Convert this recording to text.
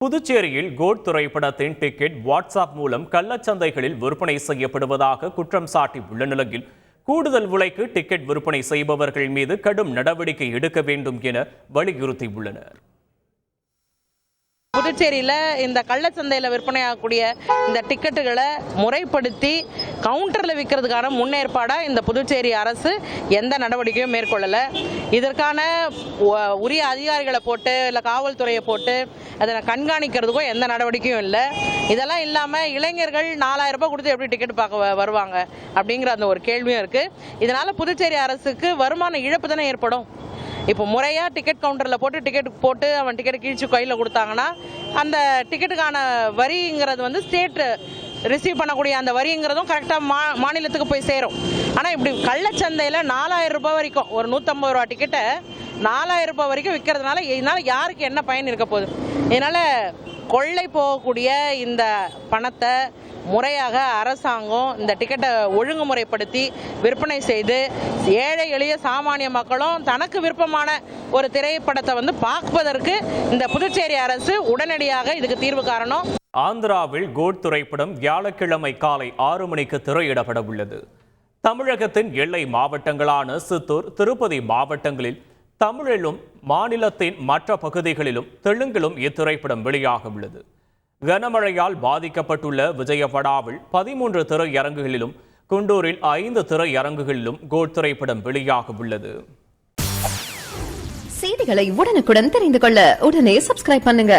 புதுச்சேரியில் கோட் திரைப்படத்தின் ticket WhatsApp மூலம் கள்ளச்சந்தைகளில் விற்பனை செய்யப்படுவதாக குற்றம் சாட்டியுள்ள நிலையில் கூடுதல் விலைக்கு டிக்கெட் விற்பனை செய்பவர்கள் மீது கடும் நடவடிக்கை எடுக்க வேண்டும் என வலியுறுத்தியுள்ளனர். புதுச்சேரியில் இந்த கள்ளச்சந்தையில் விற்பனையாகக்கூடிய இந்த டிக்கெட்டுகளை முறைப்படுத்தி கவுண்டரில் விற்கிறதுக்கான முன்னேற்பாடாக இந்த புதுச்சேரி அரசு எந்த நடவடிக்கையும் மேற்கொள்ளலை. இதற்கான உரிய அதிகாரிகளை போட்டு இல்லை காவல்துறையை போட்டு அதை கண்காணிக்கிறதுக்கும் எந்த நடவடிக்கையும் இல்லை. இதெல்லாம் இல்லாமல் இளைஞர்கள் 4000 ரூபாய் கொடுத்து எப்படி டிக்கெட் பார்க்க வருவாங்க அப்படிங்கிற அந்த ஒரு கேள்வியும் இருக்குது. இதனால் புதுச்சேரி அரசுக்கு வருமான இழப்பு தானே ஏற்படும். இப்போ முறையாக டிக்கெட் கவுண்டரில் டிக்கெட் போட்டு அவன் டிக்கெட் கிழிச்சு கையில் கொடுத்தாங்கன்னா அந்த டிக்கெட்டுக்கான வரிங்கிறது ஸ்டேட்டு ரிசீவ் பண்ணக்கூடிய அந்த வரிங்கிறதும் கரெக்டாக மாநிலத்துக்கு போய் சேரும். ஆனால் இப்படி கள்ளச்சந்தையில் 4000 ரூபாய் வரைக்கும் ஒரு 150 ரூபா டிக்கெட்டை 4000 ரூபாய் வரைக்கும் விற்கிறதுனால இதனால் யாருக்கு என்ன பயன் இருக்க போகுது? இதனால் கொள்ளை போகக்கூடிய இந்த பணத்தை முறையாக அரசாங்கம் இந்த டிக்கெட்டை ஒழுங்குமுறைப்படுத்தி விற்பனை செய்து ஏழை எளிய சாமானிய மக்களும் தனக்கு விருப்பமான ஒரு திரைப்படத்தை பார்ப்பதற்கு இந்த புதுச்சேரி அரசு உடனடியாக இதுக்கு தீர்வு காரணம். ஆந்திராவில் கோட் திரைப்படம் வியாழக்கிழமை காலை 6 மணிக்கு திரையிடப்பட உள்ளது. தமிழகத்தின் எல்லை மாவட்டங்களான சித்தூர், திருப்பதி மாவட்டங்களில் தமிழிலும் மாநிலத்தின் மற்ற பகுதிகளிலும் தெலுங்கிலும் இத்திரைப்படம் வெளியாக உள்ளது. கனமழையால் பாதிக்கப்பட்டுள்ள விஜயவாடாவில் 13 திரையரங்குகளிலும் குண்டூரில் 5 திரையரங்குகளிலும் கோட் திரைப்படம் வெளியாக உள்ளது. செய்திகளை உடனுக்குடன் தெரிந்து கொள்ள உடனே சப்ஸ்கிரைப் பண்ணுங்க.